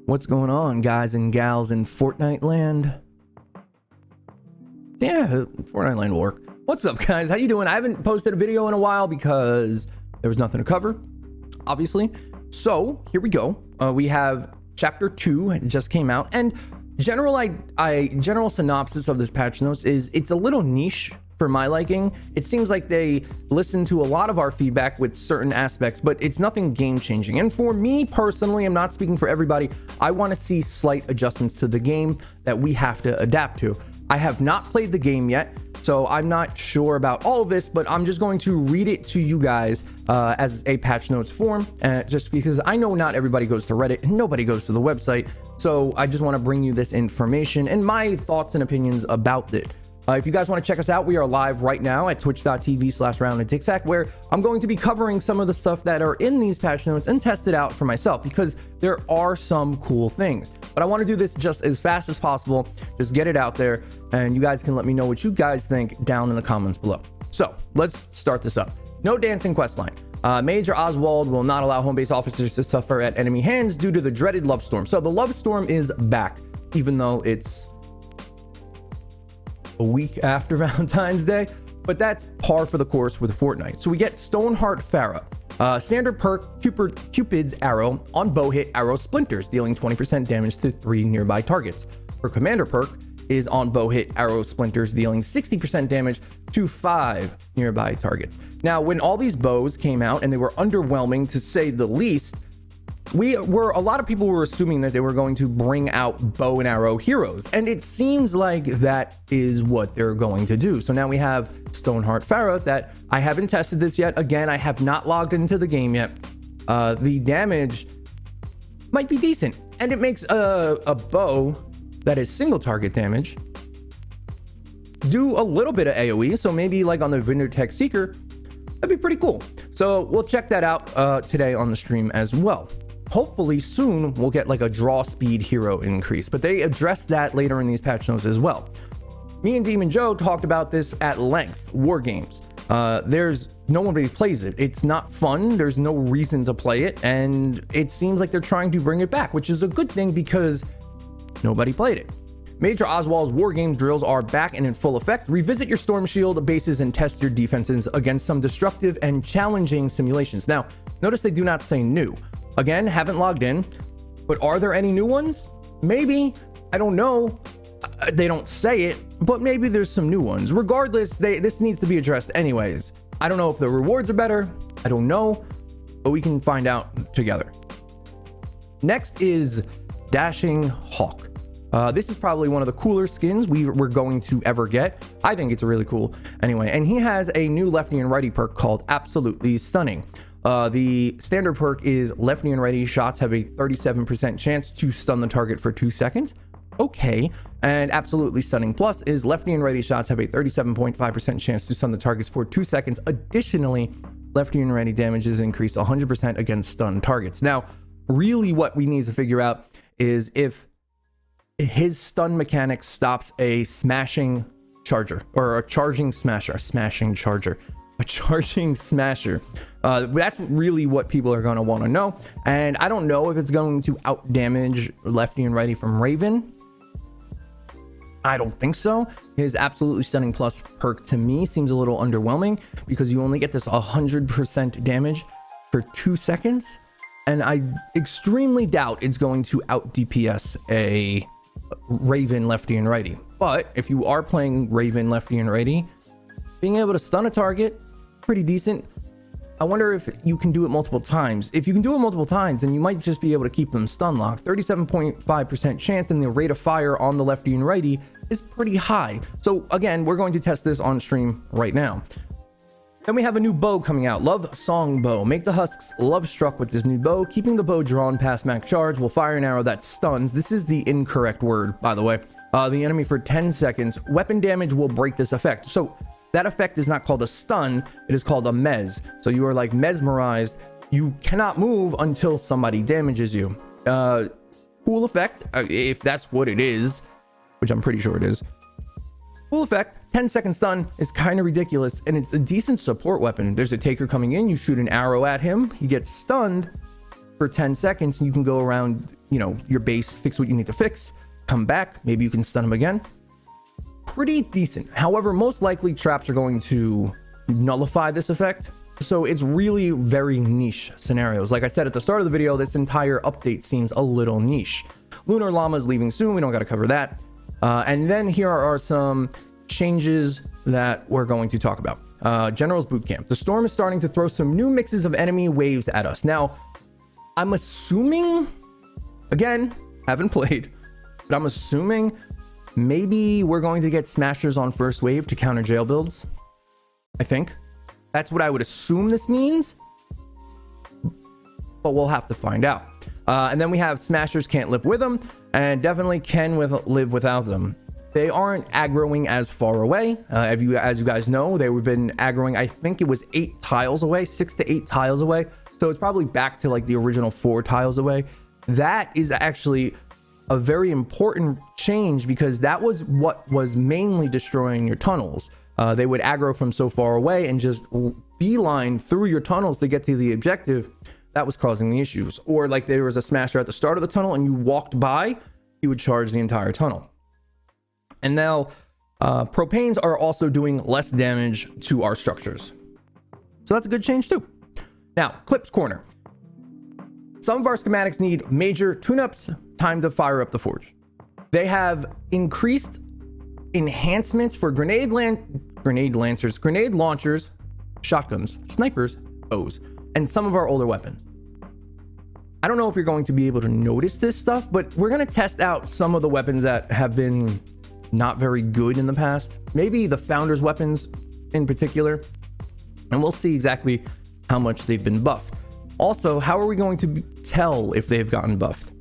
What's going on, guys and gals in Fortnite land? Yeah, Fortnite land will work. What's up, guys? How you doing? I haven't posted a video in a while because there was nothing to cover, obviously. So here we go. We have chapter 2. It just came out, and general synopsis of this patch notes is it's a little niche for my liking. It seems like they listen to a lot of our feedback with certain aspects, but it's nothing game changing. And for me personally, I'm not speaking for everybody, I want to see slight adjustments to the game that we have to adapt to. I have not played the game yet, so I'm not sure about all of this, but I'm just going to read it to you guys as a patch notes form, just because I know not everybody goes to Reddit and nobody goes to the website. So I just want to bring you this information and my thoughts and opinions about it. If you guys want to check us out, we are live right now at twitch.tv/roundandtiktak, where I'm going to be covering some of the stuff that are in these patch notes and test it out for myself, because there are some cool things. But I want to do this just as fast as possible, just get it out there, and you guys can let me know what you guys think down in the comments below. So let's start this up. No dancing questline. Major Oswald will not allow home base officers to suffer at enemy hands due to the dreaded love storm. So the love storm is back, even though it's a week after Valentine's Day, but that's par for the course with Fortnite. So we get Stoneheart Farah. Standard perk, Cupid's arrow. On bow hit, arrow splinters, dealing 20% damage to 3 nearby targets. Her commander perk is on bow hit, arrow splinters, dealing 60% damage to 5 nearby targets. Now, when all these bows came out and they were underwhelming to say the least, a lot of people were assuming that they were going to bring out bow and arrow heroes, and it seems like that is what they're going to do. So now we have Stoneheart Farah that I haven't tested this yet. Again, I have not logged into the game yet. The damage might be decent, and it makes a bow that is single target damage do a little bit of AoE. So maybe like on the Vindertech Seeker, that'd be pretty cool. So we'll check that out today on the stream as well. Hopefully soon we'll get like a draw speed hero increase, but they address that later in these patch notes as well. Me and Demon Joe talked about this at length. Wargames. Nobody plays it. It's not fun. There's no reason to play it, and it seems like they're trying to bring it back, which is a good thing because nobody played it. Major Oswald's Wargames drills are back and in full effect. Revisit your Storm Shield bases and test your defenses against some destructive and challenging simulations. Now, notice they do not say new. Again, haven't logged in, but are there any new ones? Maybe. I don't know. They don't say it, but maybe there's some new ones. Regardless, this needs to be addressed anyways. I don't know if the rewards are better. I don't know, but we can find out together. Next is Dashing Hawk. This is probably one of the cooler skins we're going to ever get. I think it's really cool anyway. And he has a new lefty and righty perk called Absolutely Stunning. The standard perk is lefty and righty shots have a 37% chance to stun the target for 2 seconds. Okay. And Absolutely Stunning Plus is lefty and righty shots have a 37.5% chance to stun the targets for 2 seconds. Additionally, lefty and righty damage is increased 100% against stunned targets. Now, really what we need to figure out is if his stun mechanic stops a smashing charger, or a charging smasher, a smashing charger. A charging smasher. That's really what people are going to want to know, and I don't know if it's going to out damage lefty and righty from Raven. I don't think so. His Absolutely Stunning Plus perk to me seems a little underwhelming because you only get this 100% damage for 2 seconds, and I extremely doubt it's going to out DPS a Raven lefty and righty. But if you are playing Raven lefty and righty, being able to stun a target, pretty decent. I wonder if you can do it multiple times. If you can do it multiple times, then you might just be able to keep them stun locked. 37.5% chance, and the rate of fire on the lefty and righty is pretty high. So again, we're going to test this on stream right now. Then we have a new bow coming out, Love Song Bow. Make the husks love struck with this new bow. Keeping the bow drawn past max charge will fire an arrow that stuns. This is the incorrect word, by the way. The enemy for 10 seconds. Weapon damage will break this effect. So that effect is not called a stun, it is called a mez. So you are like mesmerized. You cannot move until somebody damages you. Cool effect, if that's what it is, which I'm pretty sure it is. Cool effect. 10-second stun is kind of ridiculous, and it's a decent support weapon. There's a taker coming in, you shoot an arrow at him, he gets stunned for 10 seconds. You can go around, you know, your base, fix what you need to fix, come back. Maybe you can stun them again. Pretty decent. However, most likely traps are going to nullify this effect. So it's really very niche scenarios. Like I said at the start of the video, this entire update seems a little niche. Lunar Llama is leaving soon. We don't got to cover that. And then here are some changes that we're going to talk about. General's Boot Camp. The storm is starting to throw some new mixes of enemy waves at us. Now, I'm assuming, again, haven't played, but I'm assuming maybe we're going to get smashers on first wave to counter jail builds. I think that's what I would assume this means, but we'll have to find out. And then we have smashers can't live with them, and definitely can live without them. They aren't aggroing as far away. As you guys know, they've been aggroing, I think it was 8 tiles away, 6 to 8 tiles away. So it's probably back to like the original 4 tiles away. That is actually a very important change, because that was what was mainly destroying your tunnels. They would aggro from so far away and just beeline through your tunnels to get to the objective. That was causing the issues. Or like there was a smasher at the start of the tunnel and you walked by, he would charge the entire tunnel. And now propanes are also doing less damage to our structures. So that's a good change too. Now, Clips Corner. Some of our schematics need major tune-ups, time to fire up the forge. They have increased enhancements for grenade launchers, shotguns, snipers, bows, and some of our older weapons. I don't know if you're going to be able to notice this stuff, but we're going to test out some of the weapons that have been not very good in the past. Maybe the Founders weapons in particular, and we'll see exactly how much they've been buffed. Also, how are we going to tell if they've gotten buffed?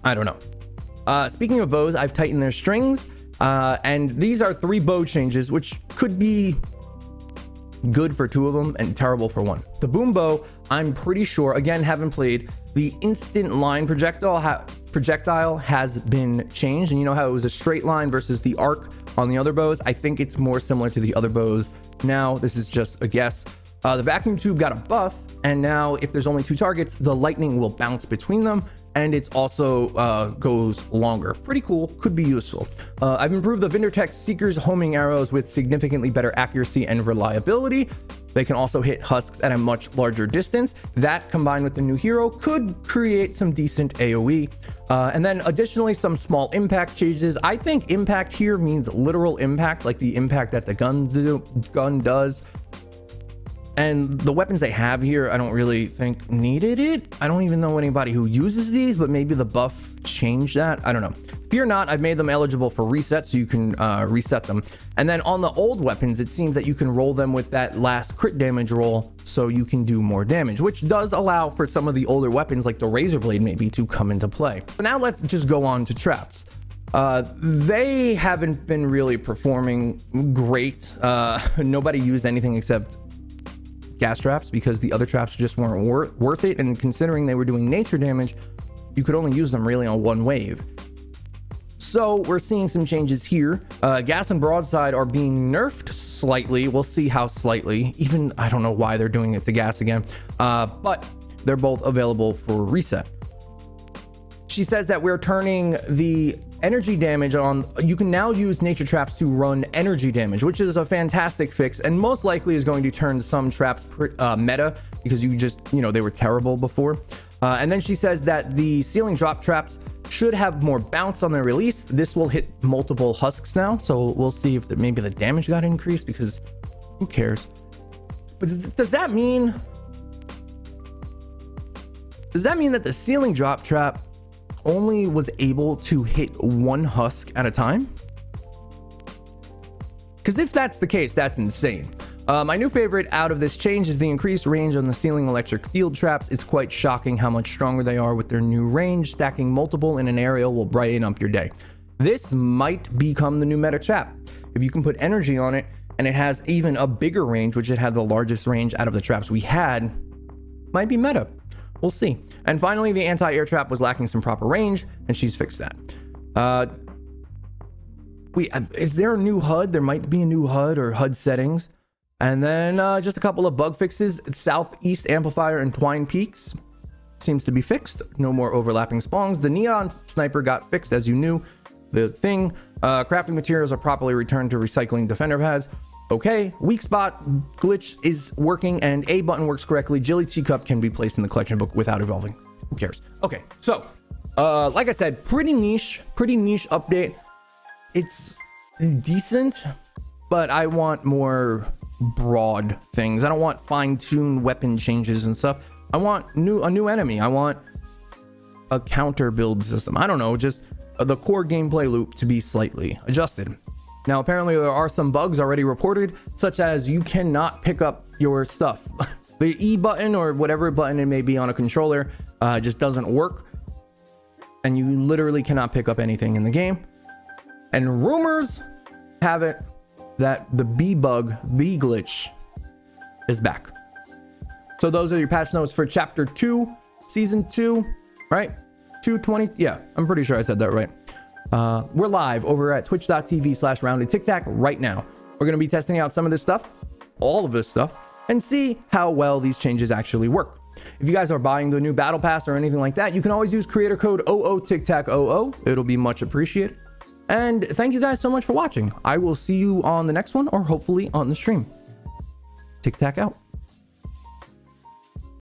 I don't know. Speaking of bows, I've tightened their strings, and these are 3 bow changes, which could be good for 2 of them and terrible for 1. The boom bow, I'm pretty sure, again, haven't played, the instant line projectile has been changed. And you know how it was a straight line versus the arc on the other bows? I think it's more similar to the other bows now. This is just a guess. The vacuum tube got a buff, and now if there's only 2 targets, the lightning will bounce between them, and it's also goes longer. Pretty cool, could be useful. I've improved the Vindertech Seeker's homing arrows with significantly better accuracy and reliability. They can also hit husks at a much larger distance. That, combined with the new hero, could create some decent AoE. And then additionally, some small impact changes. I think impact here means literal impact, like the impact that the gun does. And the weapons they have here, I don't really think needed it. I don't even know anybody who uses these, but maybe the buff changed that. I don't know. Fear not, I've made them eligible for reset, so you can reset them. And then on the old weapons, it seems that you can roll them with that last crit damage roll, so you can do more damage, which does allow for some of the older weapons like the Razor Blade maybe to come into play. But now let's just go on to traps. They haven't been really performing great. Nobody used anything except gas traps, because the other traps just weren't worth it, and considering they were doing nature damage, you could only use them really on 1 wave. So we're seeing some changes here. Gas and broadside are being nerfed slightly. We'll see how slightly. Even I don't know why they're doing it to gas again, but they're both available for reset. She says that we're turning the energy damage on. You can now use nature traps to run energy damage, which is a fantastic fix, and most likely is going to turn some traps meta, because you just, you know, they were terrible before. And then she says that the ceiling drop traps should have more bounce on their release. This will hit multiple husks now, so we'll see if maybe the damage got increased, because who cares? But does that mean that the ceiling drop trap only was able to hit 1 husk at a time? Because if that's the case, that's insane. My new favorite out of this change is the increased range on the ceiling electric field traps. It's quite shocking how much stronger they are with their new range. Stacking multiple in an area will brighten up your day. This might become the new meta trap. If you can put energy on it, and it has even a bigger range, which it had the largest range out of the traps we had, might be meta. We'll see. And finally, the anti-air trap was lacking some proper range, and she's fixed that. Is there a new HUD? There might be a new HUD or HUD settings. And then just a couple of bug fixes. Southeast amplifier and twine peaks. seems to be fixed. No more overlapping spawns. The neon sniper got fixed, as you knew. The thing, crafting materials are properly returned to recycling defender pads. Okay, weak spot glitch is working and A button works correctly. Jilly teacup can be placed in the collection book without evolving. Who cares? Okay, so like I said, pretty niche update. It's decent, but I want more broad things. I don't want fine-tuned weapon changes and stuff. I want a new enemy. I want a counter build system. I don't know, just the core gameplay loop to be slightly adjusted. Now, apparently there are some bugs already reported, such as you cannot pick up your stuff. The E button or whatever button it may be on a controller just doesn't work. And you literally cannot pick up anything in the game. And rumors have it that the B bug, B glitch, is back. So those are your patch notes for chapter 2, season 2, right? 220. Yeah, I'm pretty sure I said that right. We're live over at twitch.tv/roundedtiktak right now. We're going to be testing out some of this stuff, all of this stuff, and see how well these changes actually work. If you guys are buying the new battle pass or anything like that, you can always use creator code OOTIKTAKOO. It'll be much appreciated. And thank you guys so much for watching. I will see you on the next one, or hopefully on the stream. TikTak out.